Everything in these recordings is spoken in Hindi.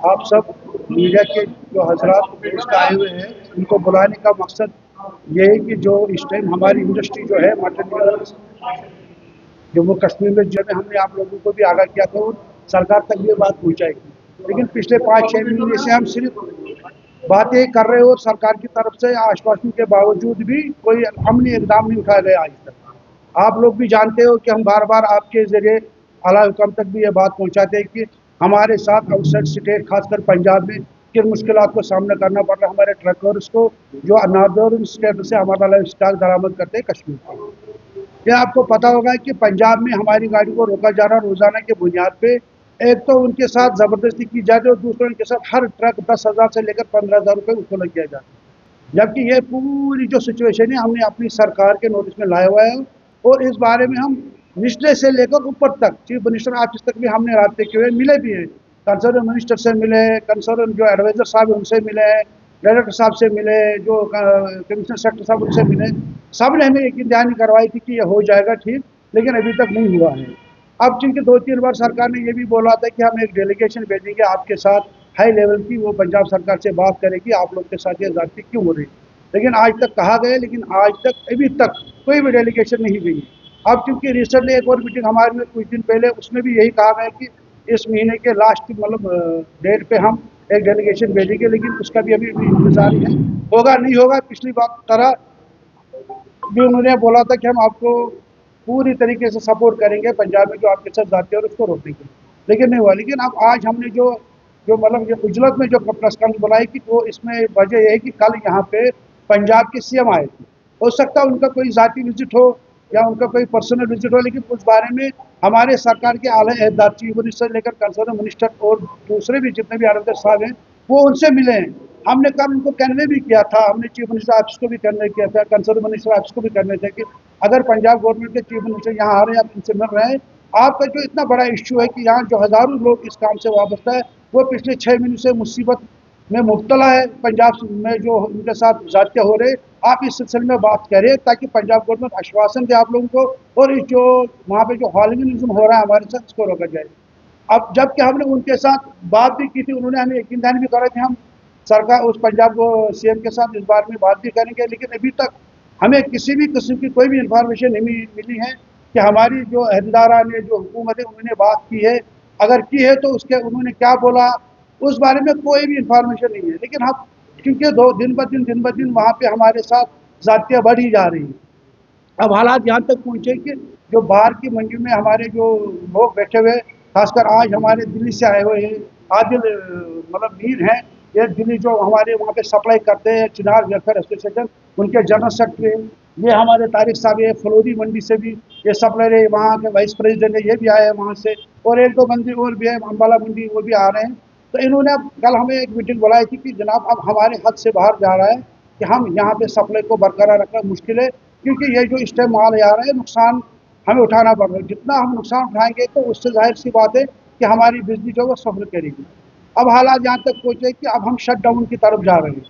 आप सब मीडिया के जो हजरात गेस्ट आए हुए हैं, उनको बुलाने का मकसद ये है कि जो इस टाइम हमारी इंडस्ट्री जो है मटन जम्मू कश्मीर में, जो हमने आप लोगों को भी आगाह किया था और सरकार तक ये बात पहुंचाएगी। लेकिन पिछले 5-6 महीने से हम सिर्फ बातें कर रहे हैं और सरकार की तरफ से आश्वासन के बावजूद भी कोई अमली इकदाम नहीं उठाया गया आज तक। आप लोग भी जानते हो कि हम बार बार आपके जरिए आला हुकम तक भी ये बात पहुंचाते हैं कि हमारे साथ आउटसाइड स्टेट खासकर पंजाब में किन मुश्किलात को सामना करना पड़ रहा है हमारे ट्रकर्स को, जो नॉर्दर्न स्टेट से हमारा लाइफ स्टॉक बरामद करते हैं कश्मीर से। ये आपको पता होगा कि पंजाब में हमारी गाड़ी को रोका जा रहा है रोजाना की बुनियाद पे। एक तो उनके साथ जबरदस्ती की जाती है और दूसरा उनके साथ हर ट्रक 10,000 से लेकर 15,000 रुपये वसूला किया जाता है। जबकि ये पूरी जो सिचुएशन है हमने अपनी सरकार के नोटिस में लाया हुआ है और इस बारे में हम निचले से लेकर ऊपर तक चीफ मिनिस्टर ऑफिस तक भी हमने रास्ते किए हुए मिले भी हैं। कंसर्न मिनिस्टर से मिले, कंसर्न जो एडवाइजर साहब है उनसे मिले, डायरेक्टर साहब से मिले, जो कमिश्नर सेक्रेटरी साहब उनसे मिले। सब ने हमें यकीन दहानी करवाई थी कि ये हो जाएगा ठीक, लेकिन अभी तक नहीं हुआ है। अब चूंकि 2-3 बार सरकार ने ये भी बोला था कि हम एक डेलीगेशन भेजेंगे आपके साथ हाई लेवल की, वो पंजाब सरकार से बात करेगी आप लोग के साथ ये ज्यादती क्यों हो रही, लेकिन आज तक कहा गया, लेकिन आज तक अभी तक कोई भी डेलीगेशन नहीं गई। अब चूंकि रिसेंटली एक और मीटिंग हमारे में कुछ दिन पहले, उसमें भी यही कहा गया कि इस महीने के लास्ट मतलब डेट पे हम एक डेलीगेशन भेजेंगे, लेकिन उसका भी अभी इंतजार है, होगा नहीं होगा। पिछली बार तरह भी उन्होंने बोला था कि हम आपको पूरी तरीके से सपोर्ट करेंगे पंजाब में जो आपके साथ जाती है और उसको रोकने के लिए, लेकिन नहीं हुआ। लेकिन अब आज हमने जो जो मतलब ये उजलत में जो प्रेस कॉन्फ्रेंस बुलाई कि वो इसमें वजह यह है कि कल यहाँ पे पंजाब के सीएम आए थे। हो सकता है उनका कोई जाती विजिट हो या उनका कोई पर्सनल विजिट हो, लेकिन उस बारे में हमारे सरकार के आला अहदेदार चीफ मिनिस्टर लेकर कंसर्न मिनिस्टर और दूसरे भी जितने भी आला साहब हैं वो उनसे मिले हैं। हमने कल उनको कन्वे भी किया था, हमने चीफ मिनिस्टर ऑफिस को भी कन्वे किया था, कंसर्न मिनिस्टर ऑफिस को भी कन्वे थे कि अगर पंजाब गवर्नमेंट के चीफ मिनिस्टर यहाँ आ रहे हैं, आप इनसे मिल रहे हैं, आपका जो इतना बड़ा इश्यू है कि यहाँ जो हज़ारों लोग इस काम से वाबस्ता है वो पिछले 6 महीनों से मुसीबत में मुब्तला है, पंजाब में जो उनके साथ ज़ातिया हो रहे, आप इस सिलसिले में बात करें ताकि पंजाब गवर्नमेंट आश्वासन दे आप लोगों को और इस जो वहाँ पे जो हॉलिगनिज्म हो रहा है हमारे साथ इसको रोका जाए। अब जबकि हमने उनके साथ बात भी की थी, उन्होंने हमें यकीन दहानी भी करा कि हम सरकार उस पंजाब को सीएम के साथ इस बारे में बात भी करेंगे, लेकिन अभी तक हमें किसी भी किस्म की कोई भी इंफॉर्मेशन नहीं मिली है कि हमारी जो अहदेदारा ने जो हुकूमत है उन्होंने बात की है, अगर की है तो उसके उन्होंने क्या बोला उस बारे में कोई भी इंफॉर्मेशन नहीं है। लेकिन हम क्योंकि दो दिन ब दिन वहाँ पे हमारे साथ ज़ातियाँ बढ़ी जा रही हैं। अब हालात यहाँ तक पहुँचे कि जो बाहर की मंडी में हमारे जो लोग बैठे हुए, खासकर आज हमारे दिल्ली से आए हुए हैं आदिल मतलब मीर हैं, ये दिल्ली जो हमारे वहाँ पे सप्लाई करते हैं चिनार वेलफेयर एसोसिएशन, उनके जनरल सेक्रेटरी हैं। ये हमारे तारिक साहब है फलोदी मंडी से भी ये सप्लायर है, वहाँ के वाइस प्रेसिडेंट है ये भी आए हैं वहाँ से, और 1-2 बंदी और भी है अम्बाला मंडी वो भी आ रहे हैं। तो इन्होंने अब कल हमें एक मीटिंग बुलाई थी कि जनाब अब हमारे हद से बाहर जा रहा है कि हम यहाँ पे सप्लाई को बरकरार रखना मुश्किल है, क्योंकि ये जो इस टाइम माल आ रहा है नुकसान हमें उठाना पड़ रहा है। जितना हम नुकसान उठाएंगे तो उससे जाहिर सी बात है कि हमारी बिजली जो है वो सफर करेगी। अब हालात यहाँ तक पहुँचे कि अब हम शट डाउन की तरफ जा रहे हैं।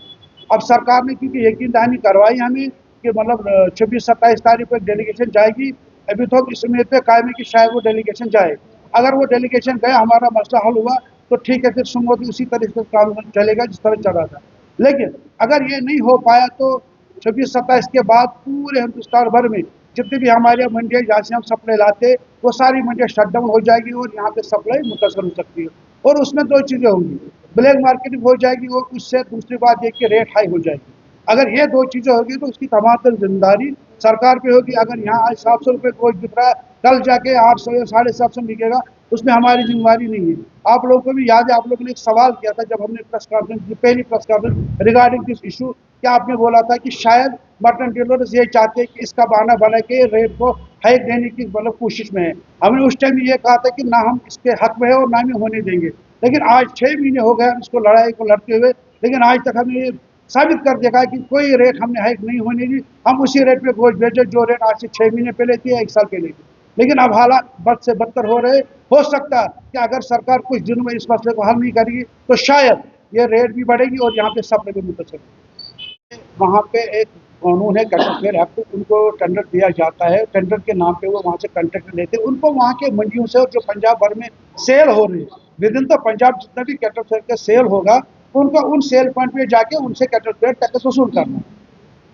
अब सरकार ने क्योंकि यकीन दहानी करवाई हमें कि मतलब 26-27 तारीख को एक डेलीगेशन जाएगी, अभी तो हम इस उम्मीद पे कायम है कि शायद वो डेलीगेशन जाए। अगर वो डेलीगेशन गया हमारा मसला हल हुआ तो ठीक है, फिर सुमोटली उसी तरीके से काम चलेगा जिस तरह चला था। लेकिन अगर ये नहीं हो पाया तो 26-27 के बाद पूरे हिंदुस्तान भर में जितनी भी हमारे मंडियाँ जहाँ से हम सप्लाई लाते वो सारी मंडियाँ शट डाउन हो जाएगी और यहाँ पे सप्लाई मुतासर हो सकती है। और उसमें 2 चीज़ें होंगी, ब्लैक मार्केटिंग हो जाएगी और उससे दूसरी बात ये कि रेट हाई हो जाएगी। अगर ये 2 चीज़ें होगी तो उसकी तमाम जिम्मेदारी सरकार पे होगी। अगर यहाँ आज 700 रुपये गोश्त बिक रहा है, कल जाके 800 या 750 बिकेगा, उसमें हमारी जिम्मेदारी नहीं है। आप लोगों को भी याद है, आप लोगों ने एक सवाल किया था जब हमने प्रेस कॉन्फ्रेंस की, पहली press conference regarding this issue, क्या आपने बोला था कि शायद मटन डीलर्स ये चाहते हैं कि इसका बहाना बना के रेट को हाइक देने की मतलब कोशिश में है। हमने उस टाइम ये कहा था कि ना हम इसके हक में है और ना ही होने देंगे। लेकिन आज 6 महीने हो गए हम इसको लड़ाई को लड़ते हुए, लेकिन आज तक हमने ये साबित कर देखा कि कोई रेट हमने हाइक नहीं होने दी। हम उसी रेट पे गोश्त बेचे जो रेट आज से 6 महीने पहले थी या 1 साल पहले थी। लेकिन अब हालात बद से बदतर हो रहे। हो सकता है कि अगर सरकार कुछ दिनों में इस मसले को हल नहीं करेगी तो शायद ये रेट भी बढ़ेगी और यहाँ पे सप्लाई भी मुतासर होगी। वहाँ पे एक कानून है कंट्राक्टर एक्ट, उनको टेंडर दिया जाता है, टेंडर के नाम पे वो वहाँ से कंट्रैक्टर लेते हैं, उनको वहाँ के मंडियों से और जो पंजाब भर में सेल हो रही है विद इन द पंजाब जितना भी कैटल फेयर का सेल होगा उनको उन सेल पॉइंट पे जाके उनसे कैटल फेयर टैक्स वसूल करना है।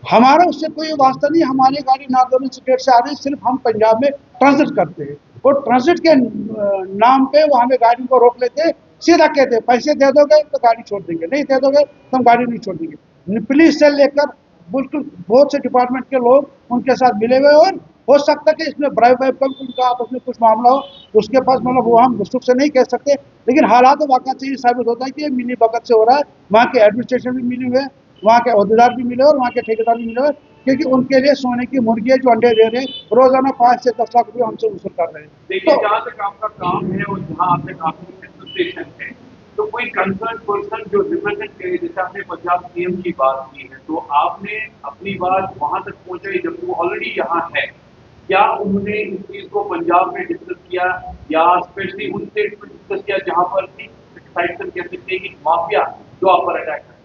हमारा उससे कोई वास्ता नहीं, हमारी गाड़ी नागौर स्टेट से आ रही, सिर्फ हम पंजाब में ट्रांजिट करते हैं और ट्रांजिट के नाम पे वो हमें गाड़ी को रोक लेते हैं, सीधा कहते हैं पैसे दे दोगे तो गाड़ी छोड़ देंगे, नहीं दे दोगे तो हम गाड़ी नहीं छोड़ देंगे। पुलिस से लेकर बिल्कुल बहुत से डिपार्टमेंट के लोग उनके साथ मिले हुए, और हो सकता है कि इसमें ब्राइब वाइब का उनका आपस में कुछ मामला हो, उसके पास मतलब वो हम गुस्सुक से नहीं कह सकते, लेकिन हालात वाक़ से ये साबित होता है कि ये मिली भगत से हो रहा है। वहाँ के एडमिनिस्ट्रेशन भी मिली हुए हैं, वहाँ के अहदेदार भी मिले और वहाँ के ठेकेदार भी मिले हुए, क्योंकि उनके लिए सोने की मुर्गी है जो अंडे दे रहे हैं, रोजाना 5 से 10 लाख रुपये हमसे वसूल कर रहे हैं। देखिए, जहाँ तक आपका काम है और जहाँ आपने काफी एसोसिएशन है, तो कोई कंसर्न पर्सन जो रिप्रेजेंट करे, जैसे आपने पंजाब सीएम की बात की है, तो आपने अपनी बात वहां तक पहुंचाई जब वो ऑलरेडी यहाँ है, क्या उन्होंने इस चीज को पंजाब में डिस्कस किया या स्पेशली उन स्टेट में डिस्कस किया जहां पर साइड से कह सकते हैं कि माफिया जो आप पर अटैक है?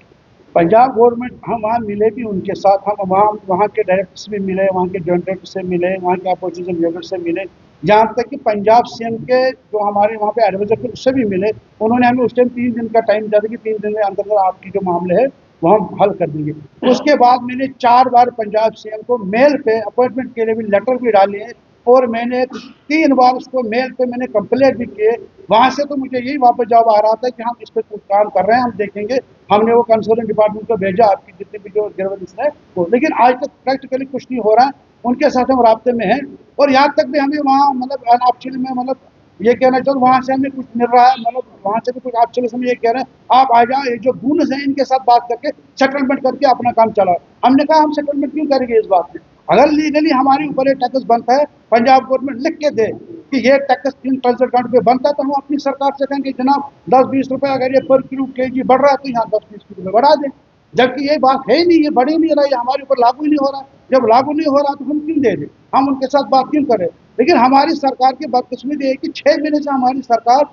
पंजाब गवर्नमेंट, हम वहाँ मिले भी उनके साथ, हम वहाँ के डायरेक्टर्स भी मिले, वहाँ के जॉइंट डायरेक्टर से मिले, वहाँ के अपोजिशन लीडर से मिले, यहाँ तक कि पंजाब सीएम के जो हमारे वहाँ पे एडवाइजर थे उससे भी मिले। उन्होंने हमें उस टाइम 3 दिन का टाइम दिया था कि 3 दिन के अंदर आपकी जो मामले है वो हम हल कर देंगे। उसके बाद मैंने 4 बार पंजाब सीएम को मेल पे अपॉइंटमेंट के लिए भी लेटर भी डाले हैं, और मैंने 3 बार उसको मेल पे मैंने कंप्लेंट भी किए। वहाँ से तो मुझे यही वापस जवाब आ रहा था कि हम इस पर कुछ काम कर रहे हैं, हम देखेंगे। हमने वो कंसर्न डिपार्टमेंट को भेजा, आपकी जितनी भी जो गिरफ्त है वो, लेकिन आज तक प्रैक्टिकली कुछ नहीं हो रहा है। उनके साथ हम राब्ते में हैं, और यहाँ तक भी हमें वहाँ मतलब एक्चुअली में मतलब ये कहना चाहूँ वहाँ से हमें कुछ मिल रहा है, मतलब वहाँ से भी कुछ एक्चुअली से ये कह रहे हैं आप आ जाओ, ये जो बूनस है इनके साथ बात करके सेटलमेंट करके अपना काम चलाओ। हमने कहा हम सेटलमेंट क्यों करेंगे इस बात में, अगर लीगली हमारे ऊपर ये टैक्स बनता है, पंजाब गवर्नमेंट लिख के दे कि ये टैक्स इन ट्रांसफर अकाउंट पे बनता है, तो हम अपनी सरकार से कहेंगे जनाब 10-20 रुपए अगर ये पर किलो केजी बढ़ रहा है तो यहाँ 10-20 रुपए बढ़ा दें। जबकि ये बात है ही नहीं, ये बढ़ ही नहीं रहा, ये हमारे ऊपर लागू ही नहीं हो रहा। जब लागू नहीं हो रहा तो हम क्यों दे दें, हम उनके साथ बात क्यों करें। लेकिन हमारी सरकार की बदकिस्मती है कि 6 महीने से हमारी सरकार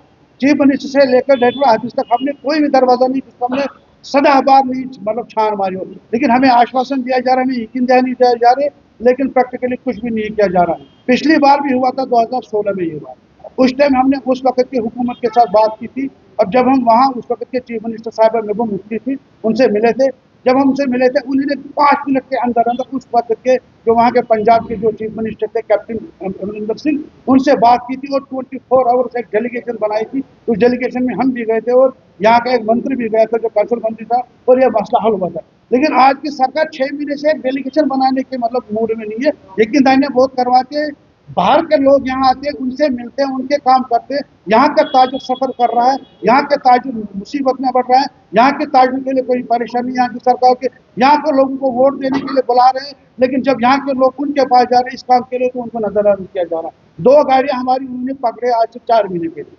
चीफ मिनिस्टर से लेकर डायरेक्टर ऑफिस तक हमने कोई भी दरवाजा नहीं, जिसका हमने सदाबहार नहीं मतलब छान मारी हो, लेकिन हमें आश्वासन दिया जा रहा है, हमें यकीन नहीं दिया जा रहे, लेकिन प्रैक्टिकली कुछ भी नहीं किया जा रहा है। पिछली बार भी हुआ था 2016 में ये बात, उस टाइम हमने उस वक्त की हुकूमत के साथ बात की थी, और जब हम वहाँ उस वक्त के चीफ मिनिस्टर साहिबा महबूब मुफ्ती थी उनसे मिले थे, जब हम उनसे मिले थे उन्होंने 5 मिनट के अंदर अंदर उस वक्त के जो वहाँ के पंजाब के जो चीफ मिनिस्टर थे कैप्टन अमरिंदर सिंह, उनसे बात की थी और 24 आवर्स एक डेलीगेशन बनाई थी। उस डेलीगेशन में हम भी गए थे और यहाँ का एक मंत्री भी गया था जो कंसर्न मंत्री था, और यह मसला हल हुआ था। लेकिन आज की सरकार 6 महीने से एक डेलीगेशन बनाने के मतलब मूड में नहीं है, लेकिन दाइने बहुत करवा के बाहर के लोग यहाँ आते हैं, उनसे मिलते हैं, उनके काम करते हैं। यहाँ का ताजुर सफर कर रहा है, यहाँ के ताजुर मुसीबत में बढ़ रहा है, यहाँ के ताजुर के लिए कोई परेशानी यहाँ की सरकार के, यहाँ के लोगों को वोट देने के लिए बुला रहे हैं, लेकिन जब यहाँ के लोग उनके पास जा रहे हैं इस काम के लिए तो उनको नजरअंदाज किया जा रहा है। 2 गाड़ियाँ हमारी उन्होंने पकड़े आज से 4 महीने के लिए,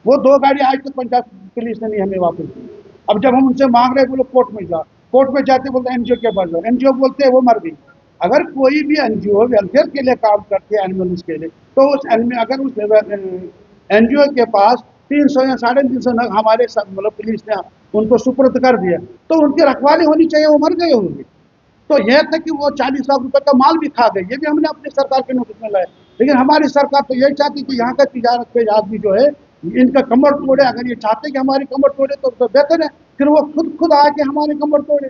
वो 2 गाड़ियाँ आज तक पंजाब पुलिस ने नहीं हमें वापस दी। अब जब हम उनसे मांग रहे बोलो कोर्ट में जाओ, कोर्ट में जाते बोलते एनजीओ के पास जाओ, एनजीओ बोलते हैं वो मर गई। अगर कोई भी एनजीओ वेलफेयर के लिए काम करते हैं एनिमल्स के लिए, तो उस अगर उस एनजीओ के पास 300 या 350 नग हमारे मतलब पुलिस ने उनको सुपुर्द कर दिया, तो उनकी रखवाली होनी चाहिए, वो मर गए होंगे। तो यह था कि वो 40 लाख रुपए का माल भी खा गए, ये भी हमने अपनी सरकार के नोटिस में लाया। लेकिन हमारी सरकार तो यही चाहती कि यहाँ का तिजारत पे आदमी जो है इनका कमर तोड़े। अगर ये चाहते कि हमारी कमर तोड़े तो बेहतर है, फिर वो खुद आके हमारे कमर तोड़े।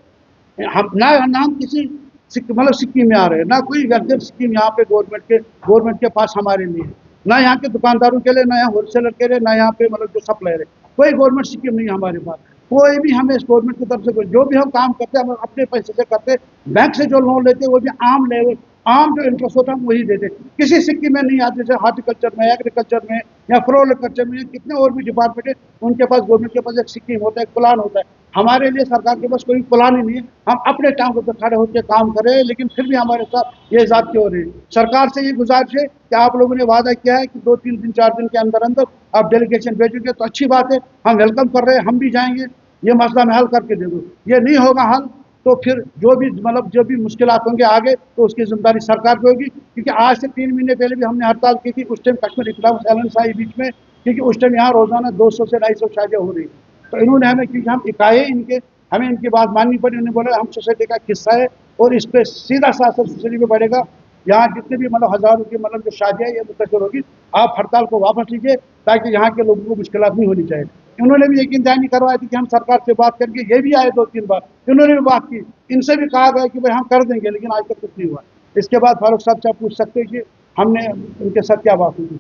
हम ना हम किसी मतलब सिक्किम में आ रहे हैं, ना कोई वेलफेयर स्कीम यहाँ पे गवर्नमेंट के पास हमारे लिए, ना यहाँ के दुकानदारों के लिए, ना यहाँ होलसेलर के लिए, ना यहाँ पे मतलब जो सप्लायर है, कोई गवर्नमेंट स्कीम नहीं हमारे पास। कोई भी हमें इस गवर्नमेंट की तरफ से जो भी हम काम करते हैं हम अपने पैसे से करते हैं। बैंक से जो लोन लेते हैं वो भी आम लेवल, आम जो इंटरेस्ट होता है हम वही देते, किसी सिक्की में नहीं आते। जैसे हार्टिकल्चर में, एग्रीकल्चर में या फ्लोरिकल्चर में, कितने और भी डिपार्टमेंट है उनके पास गवर्नमेंट के पास एक स्कीम होता है, एक प्लान होता है। हमारे लिए सरकार के पास कोई प्लान ही नहीं है, हम अपने टांगों पर खड़े होकर काम कर रहे हैं, लेकिन फिर भी हमारे साथ ये ज़्यादती हो रही है। सरकार से ये गुजारिश है कि आप लोगों ने वादा किया है कि 2-3 दिन 4 दिन के अंदर अंदर आप डेलीगेशन भेजेंगे तो अच्छी बात है, हम वेलकम कर रहे हैं, हम भी जाएंगे, ये मसला में हल करके दे दो। ये नहीं होगा हल तो फिर जो भी मुश्किलात होंगे आगे तो उसकी जिम्मेदारी सरकार की होगी। क्योंकि आज से 3 महीने पहले भी हमने हड़ताल की थी, उस टाइम कश्मीर इख्तिलाफ चैलेंज आई बीच में, क्योंकि उस टाइम यहाँ रोजाना 200 से 250 शादियाँ हो रही। तो इन्होंने हमें, क्योंकि हम इकाई इनके, हमें इनकी बात माननी पड़ी। उन्होंने बोला हम सोसाइटी का हिस्सा है और इस पर सीधा सा असर सोसाइटी पे पड़ेगा। यहाँ जितने भी मतलब हजारों की मतलब जो शादियाँ ये मुंतशिर होगी, आप हड़ताल को वापस लीजिए ताकि यहाँ के लोगों को मुश्किलात नहीं होनी चाहिए। इन्होंने भी यकीन दहानी करवाई थी कि हम सरकार से बात करके, ये भी आए 2-3 बार, इन्होंने भी बात की, इनसे भी कहा गया कि भाई हम कर देंगे, लेकिन आज तक कुछ नहीं हुआ। इसके बाद फारूक साहब से आप पूछ सकते हैं कि हमने उनके साथ क्या बात हुई थी।